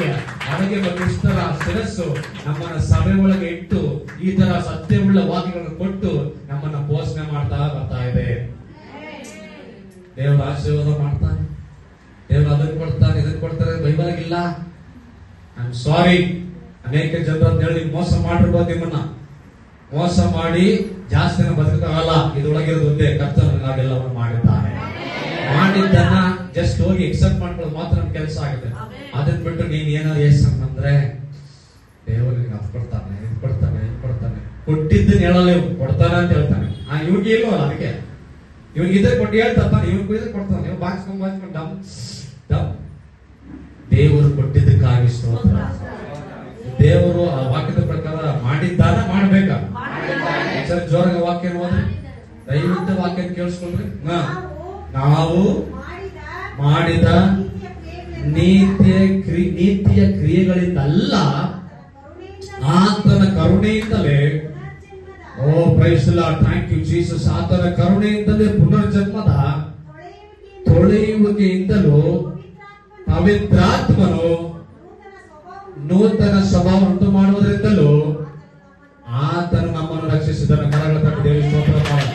ವಾಕ್ಯ ಅವರಿಗೆ ಕ್ರಿಸ್ತರ ಶಿರಸ್ಸು ನಮ್ಮನ್ನ ಸಭೆ ಒಳಗೆ ಇಟ್ಟು ಈ ತರ ಸತ್ಯವುಳ್ಳ ವಾಕ್ಯಗಳನ್ನು ಕೊಟ್ಟು ನಮ್ಮನ್ನ ಪೋಷಣೆ ಮಾಡ್ತಾ ಬರ್ತಾ ಇದೆ. ದೇವರ ಆಶೀರ್ವಾದ ಮಾಡ್ತಾನೆ, ದೇವರು ಅದನ್ನು ಕೊಡ್ತಾನೆ, ಇದನ್ನು ಕೊಡ್ತಾರೆ. ಬೈಬಲ್ಗಿಲ್ಲ. ಐ ಆಮ್ ಸಾರಿ, ಅನೇಕ ಜನರನ್ನು ಹೇಳಿ ಮೋಸ ಮಾಡಿರ್ಬೋದು. ನಿಮ್ಮನ್ನ ಮೋಸ ಮಾಡಿ ಜಾಸ್ತಿ ಬದುಕಲ್ಲ. ಇದರೊಳಗಿರೋದು ಒಂದೇ, ಕರ್ತನು ನಾವೆಲ್ಲವನ್ನು ಮಾಡಿದ್ದಾನೆ. ಮಾಡಿದ್ದನ್ನ ಜಸ್ಟ್ ಹೋಗಿ ಎಕ್ಸೆಪ್ಟ್ ಮಾಡ್ಕೊಳ್ಳೋದು ಮಾತ್ರ ನಮ್ ಕೆಲಸ ಆಗುತ್ತೆ. ಅದನ್ನ ಬಿಟ್ಟು ನೀನ್ ಏನಾದ್ರು ಅಂದ್ರೆ ದೇವರಿಗೆ ಅದು ಕೊಡ್ತಾನೆ, ಇದು ಕೊಡ್ತಾನೆ, ಇದು ಕೊಡ್ತಾನೆ, ಕೊಟ್ಟಿದ್ದನ್ನ ಹೇಳಲ್ಲ. ಇವ್ ಕೊಡ್ತಾನೆ ಅಂತ ಹೇಳ್ತಾನೆ. ಇವ್ರಿಗೆ ಇಲ್ವಲ್ಲ, ಅದಕ್ಕೆ ಇವ್ನಿಗೆ ಇದ್ರೆ ಕೊಟ್ಟು ಹೇಳ್ತಾನೆ, ಇವ್ನಿಗೆ ಇದ್ರೆ ಕೊಡ್ತಾನೆ. ಇವ್ ಬಾಚ್ಕೊಂಡ್ ಡಮ್ ಡಮ್. ದೇವರು ಕೊಟ್ಟಿದ್ದಕ್ಕಾಗಿ ಸ್ತೋತ್ರ. ದೇವರು ಆ ವಾಕ್ಯದ ಪ್ರಕಾರ ಮಾಡಿದ್ದಾನ, ಮಾಡ್ಬೇಕಾ? ಸರಿ, ಜೋರಾಗ ವಾಕ್ಯ ಹೋದ್ರೆ ದಯವಿಟ್ಟು ವಾಕ್ಯ ಕೇಳಿಸ್ಕೊಳ್ರಿ. ನಾವು ಮಾಡಿದ ನೀತಿಯ ಕ್ರಿಯೆಗಳಿಂದಲ್ಲ, ಆತನ ಕರುಣೆಯಿಂದಲೇ. Oh praise the Lord, thank you Jesus. ಆತನ ಕರುಣೆಯಿಂದಲೇ ಪುನರ್ಜನ್ಮದ ತೊಳೆಯುವಿಕೆಯಿಂದಲೂ ಪವಿತ್ರಾತ್ಮನು ನೂತನ ಸ್ವಭಾವ ಉಂಟು ಮಾಡುವುದರಿಂದಲೂ ಆತನು ನಮ್ಮನ್ನು ರಕ್ಷಿಸಿದನು. ಕರಗಳ ತಟ್ಟಿ ದೇವರಿಗೆ ಸ್ತೋತ್ರ ಮಾಡೋಣ.